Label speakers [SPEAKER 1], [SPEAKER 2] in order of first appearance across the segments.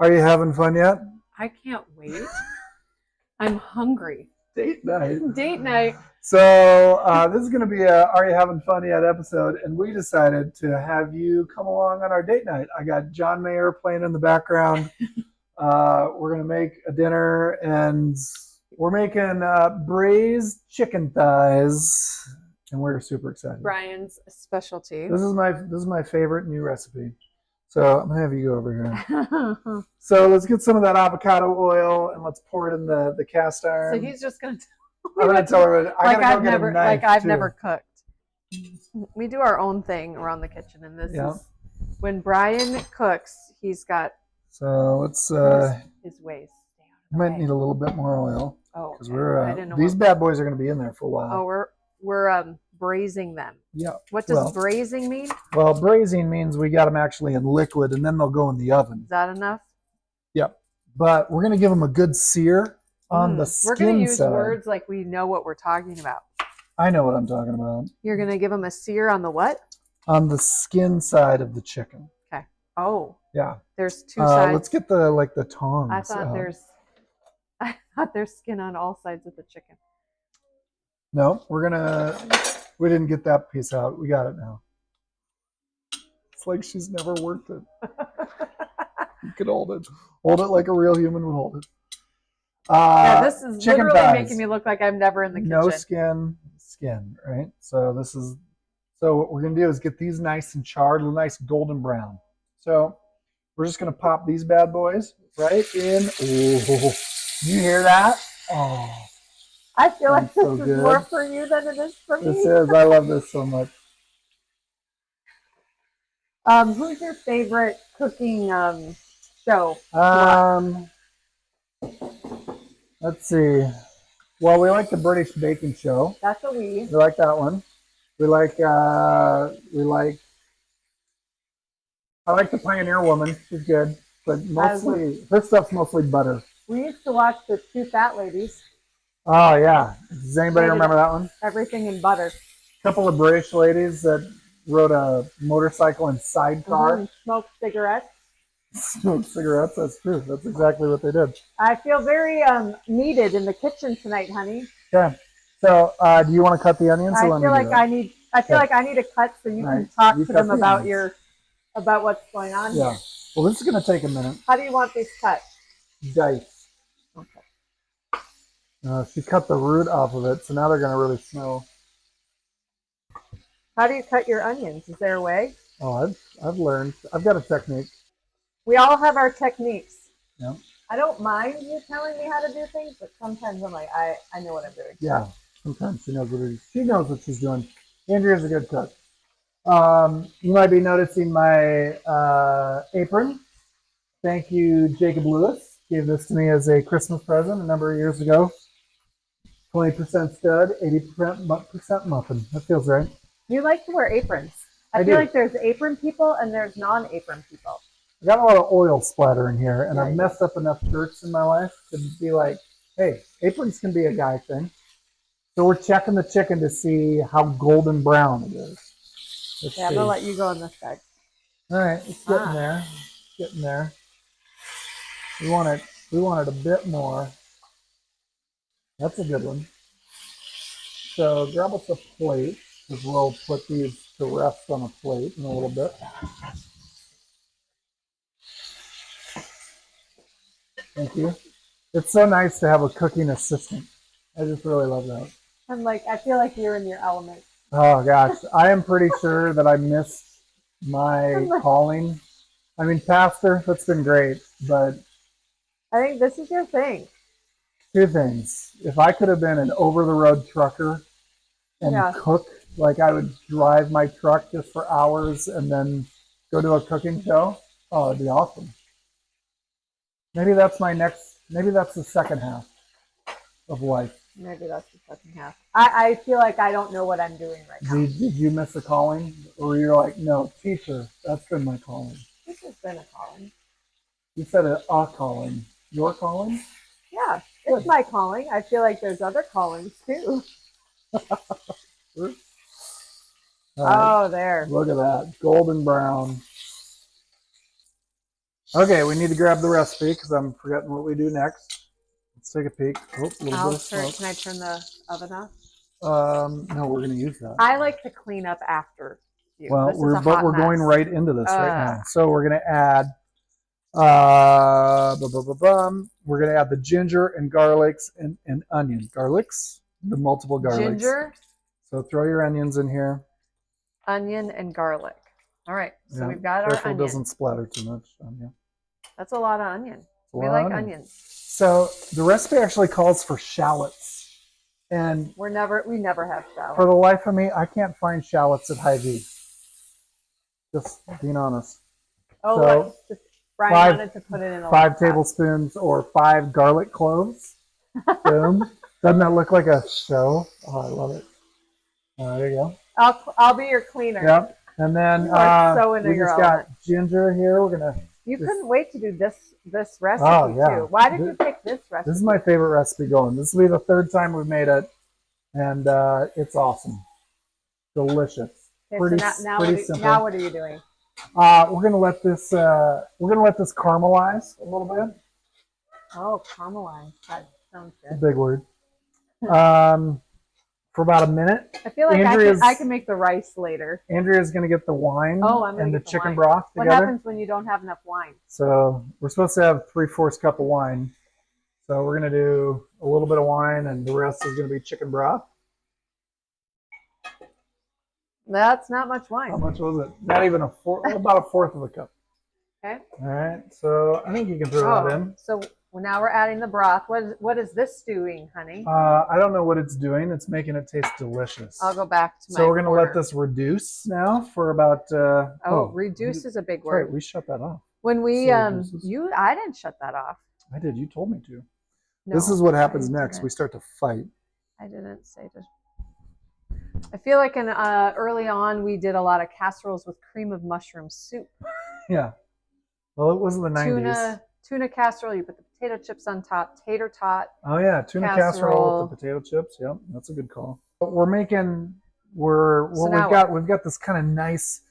[SPEAKER 1] Are you having fun yet?
[SPEAKER 2] I can't wait. I'm hungry.
[SPEAKER 1] Date night.
[SPEAKER 2] Date night.
[SPEAKER 1] So this is going to be a Are You Having Fun Yet episode, and we decided to have you come along on our date night. I got John Mayer playing in the background. We're going to make a dinner, and we're making braised chicken thighs, and we're super excited.
[SPEAKER 2] Brian's specialty.
[SPEAKER 1] This is my favorite new recipe. So I'm gonna have you go over here. So let's get some of that avocado oil and let's pour it in the cast iron.
[SPEAKER 2] So he's just gonna
[SPEAKER 1] I'm gonna tell her
[SPEAKER 2] I've never cooked. We do our own thing around the kitchen, and this is when Brian cooks. He's got
[SPEAKER 1] let's
[SPEAKER 2] his ways.
[SPEAKER 1] Might need a little bit more oil.
[SPEAKER 2] Oh,
[SPEAKER 1] because these bad boys are gonna be in there for a while.
[SPEAKER 2] Oh, we're braising them.
[SPEAKER 1] Yeah.
[SPEAKER 2] What does braising mean?
[SPEAKER 1] Well, braising means we got them actually in liquid, and then they'll go in the oven.
[SPEAKER 2] Is that enough?
[SPEAKER 1] Yep. But we're gonna give them a good sear on the skin side.
[SPEAKER 2] We're gonna use words like we know what we're talking about.
[SPEAKER 1] I know what I'm talking about.
[SPEAKER 2] You're gonna give them a sear on the what?
[SPEAKER 1] On the skin side of the chicken.
[SPEAKER 2] Okay. Oh.
[SPEAKER 1] Yeah.
[SPEAKER 2] There's two sides.
[SPEAKER 1] Let's get the tongs.
[SPEAKER 2] I thought there's skin on all sides of the chicken.
[SPEAKER 1] No, we didn't get that piece out. We got it now. It's like she's never worked it. You can hold it. Hold it like a real human would hold it.
[SPEAKER 2] Yeah, this is literally
[SPEAKER 1] thighs.
[SPEAKER 2] making me look like I'm never in the kitchen.
[SPEAKER 1] No skin, right? So what we're gonna do is get these nice and charred, a nice golden brown. So we're just gonna pop these bad boys right in. Oh, you hear that? Oh.
[SPEAKER 2] I feel like this is more for you than it is for me.
[SPEAKER 1] This is. I love this so much.
[SPEAKER 2] Who's your favorite cooking show?
[SPEAKER 1] Let's see. Well, we like the British Baking Show.
[SPEAKER 2] That's what we
[SPEAKER 1] like that one. I like the Pioneer Woman. She's good, but mostly her stuff's mostly butter.
[SPEAKER 2] We used to watch the Two Fat Ladies.
[SPEAKER 1] Oh yeah. Does anybody remember that one?
[SPEAKER 2] Everything in butter.
[SPEAKER 1] A couple of British ladies that rode a motorcycle and sidecar.
[SPEAKER 2] Smoked cigarettes.
[SPEAKER 1] Smoked cigarettes. That's true. That's exactly what they did.
[SPEAKER 2] I feel very needed in the kitchen tonight, honey.
[SPEAKER 1] Yeah. So, do you want to cut the onions?
[SPEAKER 2] I feel like I need a cut so you can talk to them about what's going on here.
[SPEAKER 1] Well, this is going to take a minute.
[SPEAKER 2] How do you want these cut?
[SPEAKER 1] Dice. Okay. She cut the root off of it, so now they're going to really smell.
[SPEAKER 2] How do you cut your onions? Is there a way?
[SPEAKER 1] Oh, I've learned. I've got a technique.
[SPEAKER 2] We all have our techniques.
[SPEAKER 1] Yeah.
[SPEAKER 2] I don't mind you telling me how to do things, but sometimes I'm like, I know what I'm doing.
[SPEAKER 1] Yeah. Sometimes she knows what she's doing. Andrea's a good cook. You might be noticing my apron. Thank you, Jacob Lewis. Gave this to me as a Christmas present a number of years ago. 20% stud, 80% muffin. That feels right.
[SPEAKER 2] You like to wear aprons. I feel like there's apron people and there's non-apron people.
[SPEAKER 1] I got a lot of oil splatter in here, and I've messed up enough shirts in my life to be like, hey, aprons can be a guy thing. So we're checking the chicken to see how golden brown it is.
[SPEAKER 2] I'm going to let you go on this side.
[SPEAKER 1] All right, it's getting there. It's getting there. We want it a bit more. That's a good one. So grab us a plate, because we'll put these to rest on a plate in a little bit. Thank you. It's so nice to have a cooking assistant. I just really love that.
[SPEAKER 2] I feel like you're in your element.
[SPEAKER 1] Oh gosh, I am pretty sure that I missed my calling. I mean, pastor, that's been great, but
[SPEAKER 2] I think this is your thing.
[SPEAKER 1] Two things. If I could have been an over-the-road trucker and cook, like I would drive my truck just for hours and then go to a cooking show, oh, it'd be awesome. Maybe that's the second half of life.
[SPEAKER 2] Maybe that's the second half. I feel like I don't know what I'm doing right now.
[SPEAKER 1] Did you miss a calling? Or you're like, no, teacher, that's been my calling.
[SPEAKER 2] This has been a calling.
[SPEAKER 1] You said a calling. Your calling?
[SPEAKER 2] Yeah, it's my calling. I feel like there's other callings too.
[SPEAKER 1] Right.
[SPEAKER 2] Oh, there.
[SPEAKER 1] Look at that. Golden brown. Okay, we need to grab the recipe because I'm forgetting what we do next. Let's take a peek. Oh, a little bit of smoke.
[SPEAKER 2] Can I turn the oven off?
[SPEAKER 1] No, we're going to use that.
[SPEAKER 2] I like to clean up after you.
[SPEAKER 1] Well, we're going right into this right now. So we're going to add we're going to add the ginger and garlics and onion. Garlics, the multiple garlics.
[SPEAKER 2] Ginger.
[SPEAKER 1] So throw your onions in here.
[SPEAKER 2] Onion and garlic. All right. So we've got our onion.
[SPEAKER 1] Careful it doesn't splatter too much on you.
[SPEAKER 2] That's a lot of onion. We like onions.
[SPEAKER 1] So the recipe actually calls for shallots. And
[SPEAKER 2] we never have shallots.
[SPEAKER 1] For the life of me, I can't find shallots at Hy-Vee. Just being honest.
[SPEAKER 2] Oh, so, look. Brian wanted to put it in a
[SPEAKER 1] 5 tablespoons or 5 garlic cloves. Boom. Doesn't that look like a show? Oh, I love it. There you go.
[SPEAKER 2] I'll be your cleaner.
[SPEAKER 1] Yep. And then we just got ginger here. We're gonna.
[SPEAKER 2] You couldn't wait to do this recipe too. Why did you pick this recipe?
[SPEAKER 1] This is my favorite recipe going. This will be the 3rd time we've made it, and it's awesome, delicious.
[SPEAKER 2] Okay, pretty simple. Now what are you doing?
[SPEAKER 1] We're gonna let this caramelize a little bit.
[SPEAKER 2] Oh, caramelize. That sounds good.
[SPEAKER 1] Big word. For about a minute.
[SPEAKER 2] I feel like I can make the rice later.
[SPEAKER 1] Andrea's going to get the wine and the chicken broth together.
[SPEAKER 2] What happens when you don't have enough wine?
[SPEAKER 1] So we're supposed to have 3/4 cup of wine. So we're going to do a little bit of wine and the rest is going to be chicken broth.
[SPEAKER 2] That's not much wine.
[SPEAKER 1] How much was it? Not even about 1/4 of a cup.
[SPEAKER 2] Okay.
[SPEAKER 1] All right. So I think you can throw that in.
[SPEAKER 2] So now we're adding the broth. What is this doing, honey?
[SPEAKER 1] I don't know what it's doing. It's making it taste delicious.
[SPEAKER 2] I'll go back to my
[SPEAKER 1] So we're going to let this reduce now for about...
[SPEAKER 2] reduce is a big word.
[SPEAKER 1] Right, we shut that off.
[SPEAKER 2] When we... I didn't shut that off.
[SPEAKER 1] I did. You told me to.
[SPEAKER 2] No,
[SPEAKER 1] this is what happens next. We start to fight.
[SPEAKER 2] I didn't say to... I feel like early on we did a lot of casseroles with cream of mushroom soup.
[SPEAKER 1] Yeah. Well, it was the 90s.
[SPEAKER 2] Tuna casserole, you put the potato chips on top, tater tot.
[SPEAKER 1] Oh yeah, tuna casserole with the potato chips. Yep, that's a good call. But we've got this kind of nice,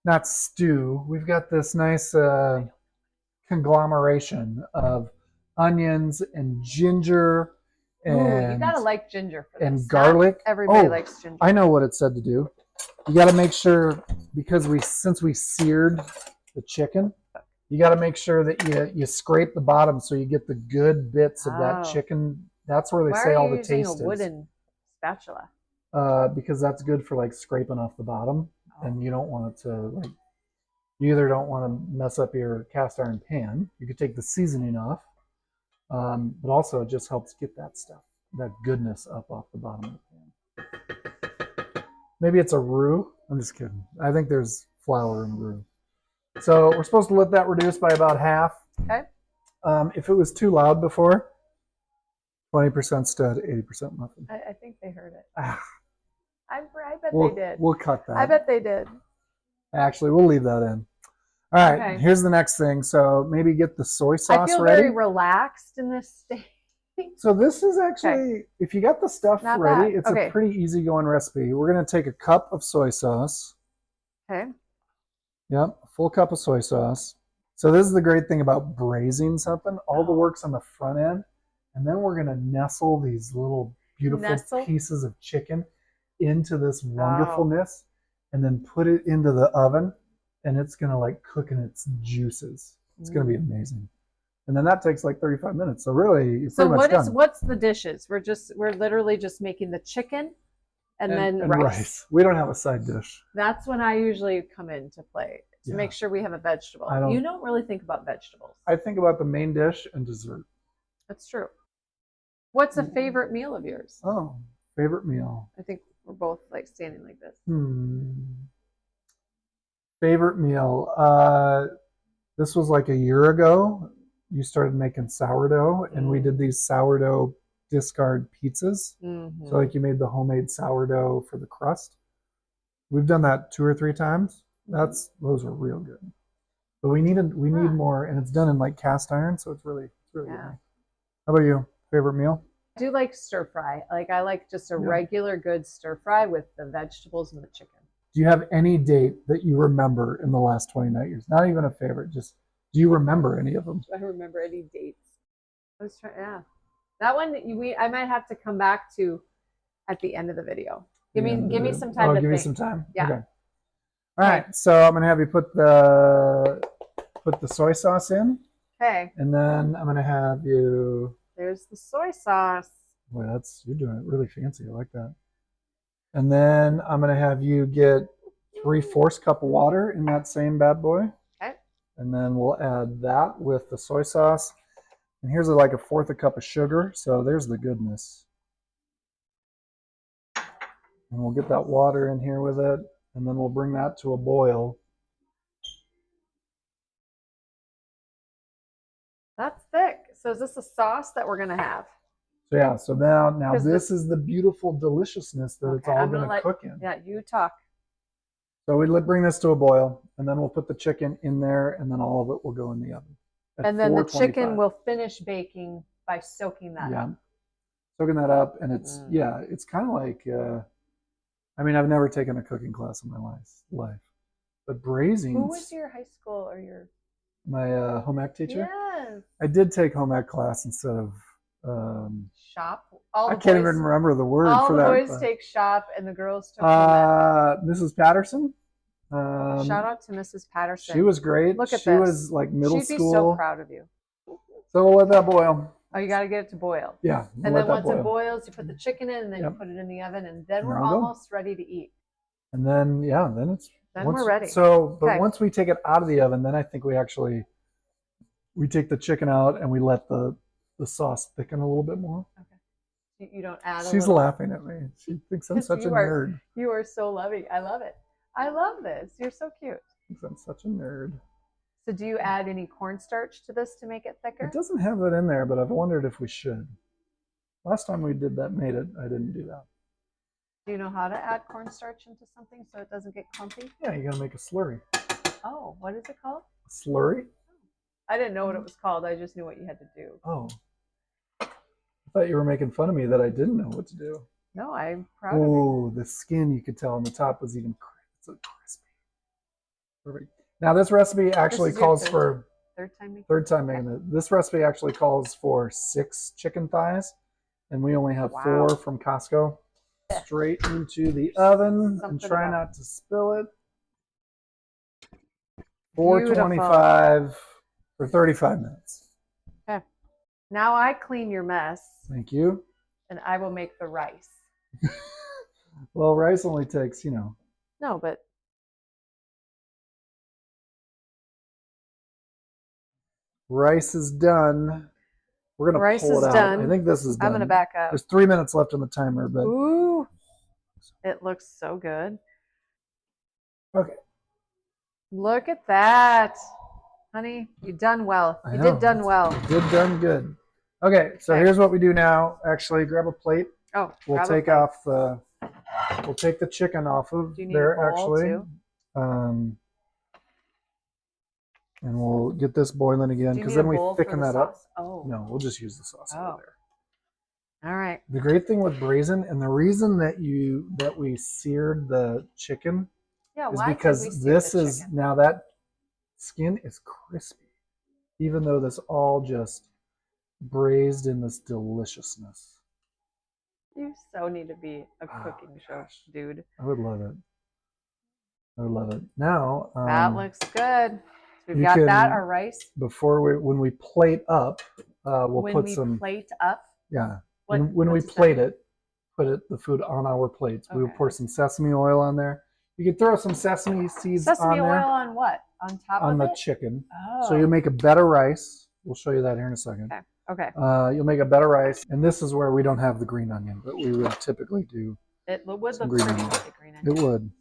[SPEAKER 1] not stew. We've got this nice conglomeration of onions and ginger and
[SPEAKER 2] you gotta like ginger for this.
[SPEAKER 1] And garlic.
[SPEAKER 2] Not everybody likes ginger.
[SPEAKER 1] I know what it said to do. You got to make sure because since we seared the chicken. You got to make sure that you scrape the bottom so you get the good bits of that chicken. That's where they say all the taste is. Why are you using a wooden
[SPEAKER 2] spatula?
[SPEAKER 1] Because that's good for like scraping off the bottom, and you don't want it to You either don't want to mess up your cast iron pan. You could take the seasoning off, but also it just helps get that goodness up off the bottom of the pan. Maybe it's a roux. I'm just kidding. I think there's flour in roux. So we're supposed to let that reduce by about half.
[SPEAKER 2] Okay.
[SPEAKER 1] If it was too loud before, 20% stud, 80% muffin.
[SPEAKER 2] I think they heard it.
[SPEAKER 1] I
[SPEAKER 2] bet they did.
[SPEAKER 1] We'll cut that.
[SPEAKER 2] I bet they did.
[SPEAKER 1] Actually, we'll leave that in. All right, here's the next thing. So maybe get the soy sauce ready.
[SPEAKER 2] I feel very relaxed in this state.
[SPEAKER 1] So this is actually, if you got the stuff ready, it's a pretty easygoing recipe. We're going to take a cup of soy sauce.
[SPEAKER 2] Okay.
[SPEAKER 1] Yep, a full cup of soy sauce. So this is the great thing about braising something. All the work's on the front end. And then we're going to nestle these little beautiful pieces of chicken into this wonderfulness and then put it into the oven. And it's going to cook in its juices. It's going to be amazing. And then that takes 35 minutes. So really, you're pretty much done.
[SPEAKER 2] What's the dishes? We're literally just making the chicken and then rice.
[SPEAKER 1] We don't have a side dish.
[SPEAKER 2] That's when I usually come into play to make sure we have a vegetable. You don't really think about vegetables.
[SPEAKER 1] I think about the main dish and dessert.
[SPEAKER 2] That's true. What's a favorite meal of yours?
[SPEAKER 1] Oh, favorite meal.
[SPEAKER 2] I think we're both standing like this.
[SPEAKER 1] Favorite meal. This was a year ago. You started making sourdough, and we did these sourdough discard pizzas. So you made the homemade sourdough for the crust. We've done that 2 or 3 times. Those are real good. But we need more, and it's done in cast iron, so it's really good. How about you? Favorite meal?
[SPEAKER 2] I do like stir fry. I like just a regular good stir fry with the vegetables and the chicken.
[SPEAKER 1] Do you have any date that you remember in the last 29 years? Not even a favorite, just Do you remember any of them?
[SPEAKER 2] Do I remember any dates? I was trying. Yeah, that one I might have to come back to at the end of the video. Give me some time to
[SPEAKER 1] give
[SPEAKER 2] think.
[SPEAKER 1] me some time.
[SPEAKER 2] Yeah.
[SPEAKER 1] Okay. All right. So I'm gonna have you put the soy sauce in.
[SPEAKER 2] Okay.
[SPEAKER 1] And then I'm gonna have you.
[SPEAKER 2] There's the soy sauce.
[SPEAKER 1] Boy, you're doing it really fancy. I like that. And then I'm gonna have you get 3/4 cup of water in that same bad boy.
[SPEAKER 2] Okay. And
[SPEAKER 1] then we'll add that with the soy sauce. And here's like 1/4 cup of sugar. So there's the goodness. And we'll get that water in here with it. And then we'll bring that to a boil.
[SPEAKER 2] That's thick. So is this a sauce that we're gonna have?
[SPEAKER 1] So yeah, so now this is the beautiful deliciousness that it's all gonna cook in.
[SPEAKER 2] Yeah, you talk.
[SPEAKER 1] So we bring this to a boil, and then we'll put the chicken in there, and then all of it will go in the oven.
[SPEAKER 2] And then the chicken will finish baking by soaking that up.
[SPEAKER 1] Soaking that up, and it's kind of like, I mean, I've never taken a cooking class in my life, but braising.
[SPEAKER 2] Who was your high school or your?
[SPEAKER 1] My home ec teacher?
[SPEAKER 2] Yes.
[SPEAKER 1] I did take home ec class instead of
[SPEAKER 2] shop.
[SPEAKER 1] I can't even remember the word for that.
[SPEAKER 2] All the boys take shop and the girls took home ec.
[SPEAKER 1] Mrs. Patterson.
[SPEAKER 2] Shout out to Mrs. Patterson.
[SPEAKER 1] She was great.
[SPEAKER 2] Look at
[SPEAKER 1] she was like middle school.
[SPEAKER 2] She'd be so proud of you.
[SPEAKER 1] So we'll let that boil.
[SPEAKER 2] Oh, you got to get it to boil.
[SPEAKER 1] Yeah.
[SPEAKER 2] And then once it boils, you put the chicken in, and then you put it in the oven, and then we're almost ready to eat.
[SPEAKER 1] And then
[SPEAKER 2] we're ready.
[SPEAKER 1] So, but once we take it out of the oven, then I think we take the chicken out and we let the sauce thicken a little bit more.
[SPEAKER 2] Okay. You don't add.
[SPEAKER 1] She's laughing at me. She thinks I'm such a nerd.
[SPEAKER 2] You are so loving. I love it. I love this. You're so cute.
[SPEAKER 1] I'm such a nerd.
[SPEAKER 2] So do you add any cornstarch to this to make it thicker?
[SPEAKER 1] It doesn't have it in there, but I've wondered if we should. Last time we did that, I didn't do that.
[SPEAKER 2] Do you know how to add cornstarch into something so it doesn't get clumpy?
[SPEAKER 1] Yeah, you gotta make a slurry.
[SPEAKER 2] Oh, what is it called?
[SPEAKER 1] Slurry?
[SPEAKER 2] I didn't know what it was called. I just knew what you had to do.
[SPEAKER 1] Oh. I thought you were making fun of me that I didn't know what to do.
[SPEAKER 2] No, I'm proud of it.
[SPEAKER 1] Oh, the skin, you could tell on the top was even crispy. Perfect. Now this recipe actually calls for third time making it. This recipe actually calls for 6 chicken thighs, and we only have 4 from Costco. Straight into the oven and try not to spill it. 425 for 35 minutes.
[SPEAKER 2] Okay. Now I clean your mess.
[SPEAKER 1] Thank you.
[SPEAKER 2] And I will make the rice.
[SPEAKER 1] Well, rice only takes,
[SPEAKER 2] No, but
[SPEAKER 1] rice is done. We're gonna pull it out.
[SPEAKER 2] Done.
[SPEAKER 1] I think this is done.
[SPEAKER 2] I'm gonna back up.
[SPEAKER 1] There's 3 minutes left on the timer, but
[SPEAKER 2] ooh, it looks so good.
[SPEAKER 1] Okay.
[SPEAKER 2] Look at that, honey. You done well. You did done well.
[SPEAKER 1] Done good. Okay, so here's what we do now. Actually, grab a plate.
[SPEAKER 2] Oh,
[SPEAKER 1] we'll take the chicken off of there. Actually, and we'll get this boiling again because then we thicken that up.
[SPEAKER 2] Oh.
[SPEAKER 1] No, we'll just use the sauce over there.
[SPEAKER 2] All right.
[SPEAKER 1] The great thing with braising, and the reason that we seared the chicken is because now that skin is crispy, even though this all just braised in this deliciousness.
[SPEAKER 2] You so need to be a cooking show, dude.
[SPEAKER 1] I would love it. I would love it. Now
[SPEAKER 2] that looks good. So we've got that, our rice.
[SPEAKER 1] When we plate up, we'll put some
[SPEAKER 2] plate up.
[SPEAKER 1] Yeah. When we plate it, the food on our plates. Okay. We will pour some sesame oil on there. You can throw some sesame seeds on there.
[SPEAKER 2] Sesame oil on what? On top of it?
[SPEAKER 1] On the chicken.
[SPEAKER 2] Oh.
[SPEAKER 1] So you'll make a better rice. We'll show you that here in a second.
[SPEAKER 2] Okay.
[SPEAKER 1] You'll make a better rice, and this is where we don't have the green onion, but we would typically do.
[SPEAKER 2] It would look pretty with the green onion.
[SPEAKER 1] It would.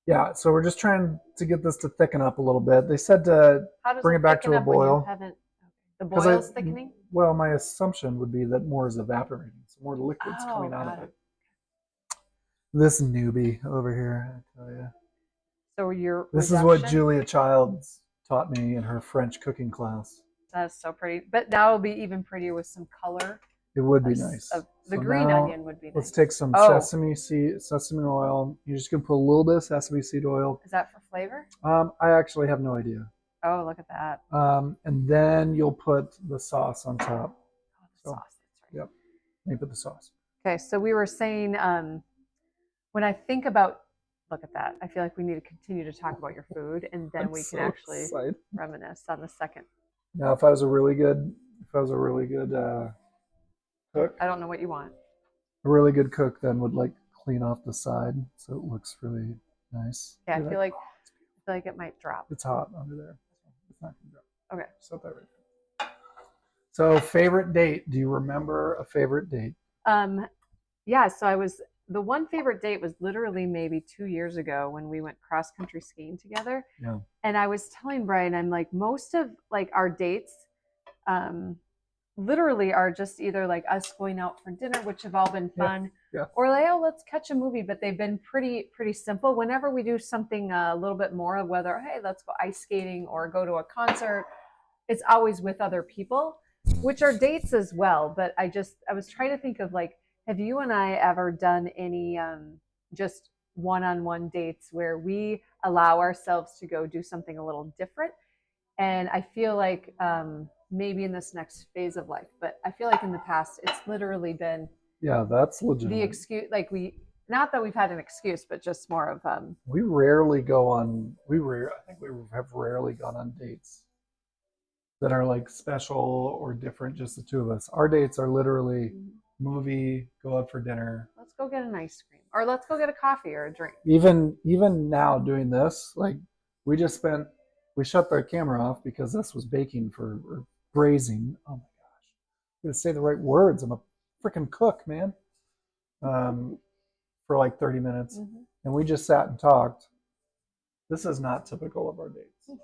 [SPEAKER 1] Yeah, so we're just trying to get this to thicken up a little bit. They said to bring it back to a boil.
[SPEAKER 2] The boil's thickening?
[SPEAKER 1] Well, my assumption would be that more is evaporating, so more liquid's coming out of it. This newbie over here, I tell you.
[SPEAKER 2] So
[SPEAKER 1] this is what Julia Childs taught me in her French cooking class.
[SPEAKER 2] That's so pretty. But that will be even prettier with some color.
[SPEAKER 1] It would be nice.
[SPEAKER 2] The green onion would be nice.
[SPEAKER 1] Let's take some sesame oil. You're just going to put a little bit of sesame seed oil.
[SPEAKER 2] Is that for flavor?
[SPEAKER 1] I actually have no idea.
[SPEAKER 2] Oh, look at that.
[SPEAKER 1] And then you'll put the sauce on top.
[SPEAKER 2] Oh, the sauce. That's right.
[SPEAKER 1] Yep. You put the sauce.
[SPEAKER 2] Okay, so we were saying when I think about, look at that. I feel like we need to continue to talk about your food, and then we can actually reminisce on the second.
[SPEAKER 1] Now, if I was a really good cook,
[SPEAKER 2] I don't know what you want.
[SPEAKER 1] a really good cook then would like clean off the side so it looks really nice.
[SPEAKER 2] Yeah, I feel like it might drop.
[SPEAKER 1] It's hot under there. It's not gonna drop.
[SPEAKER 2] Okay.
[SPEAKER 1] Set that right there. So, favorite date. Do you remember a favorite date?
[SPEAKER 2] Yeah, so the one favorite date was literally maybe 2 years ago when we went cross country skiing together.
[SPEAKER 1] Yeah.
[SPEAKER 2] And I was telling Brian, I'm like, most of like our dates literally are just either like us going out for dinner, which have all been fun, or like, oh, let's catch a movie. But they've been pretty simple. Whenever we do something a little bit more of whether, hey, let's go ice skating or go to a concert, it's always with other people, which are dates as well. But I was trying to think of like, have you and I ever done any just one-on-one dates where we allow ourselves to go do something a little different? And I feel like maybe in this next phase of life, but I feel like in the past, it's literally been
[SPEAKER 1] that's legitimate.
[SPEAKER 2] The excuse, like not that we've had an excuse, but just more of
[SPEAKER 1] we rarely go on. I think we have rarely gone on dates that are like special or different. Just the two of us. Our dates are literally movie, go out for dinner.
[SPEAKER 2] Let's go get an ice cream, or let's go get a coffee or a drink.
[SPEAKER 1] Even now doing this, like we shut the camera off because this was baking or braising. Oh my gosh, I'm gonna say the right words. I'm a freaking cook, man. For like 30 minutes, and we just sat and talked. This is not typical of our dates.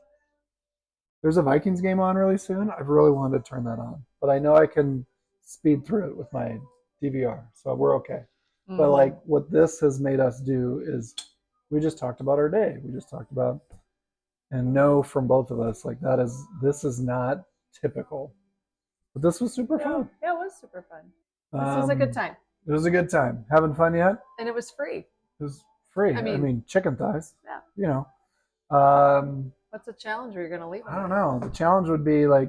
[SPEAKER 1] There's a Vikings game on really soon. I've really wanted to turn that on, but I know I can speed through it with my DVR, so we're okay. But like what this has made us do is we just talked about our day. We just talked about and know from both of us like this is not typical. But this was super fun.
[SPEAKER 2] Yeah, it was super fun. This was a good time.
[SPEAKER 1] It was a good time. Having fun yet?
[SPEAKER 2] And it was free.
[SPEAKER 1] It was free. I mean chicken thighs.
[SPEAKER 2] Yeah.
[SPEAKER 1] You know.
[SPEAKER 2] What's the challenge you're going to leave?
[SPEAKER 1] I don't know. The challenge would be like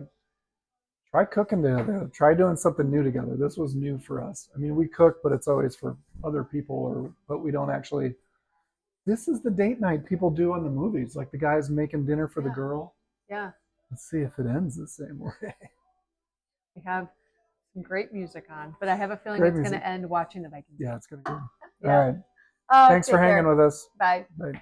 [SPEAKER 1] try cooking together. Try doing something new together. This was new for us. I mean, we cook, but it's always for other people, but we don't actually. This is the date night people do in the movies, like the guys making dinner for the girl.
[SPEAKER 2] Yeah.
[SPEAKER 1] Let's see if it ends the same way.
[SPEAKER 2] We have some great music on, but I have a feeling it's going to end watching the Vikings.
[SPEAKER 1] Yeah, it's going to be.
[SPEAKER 2] Yeah.
[SPEAKER 1] All right. Thanks for hanging with us.
[SPEAKER 2] Bye.
[SPEAKER 1] Bye.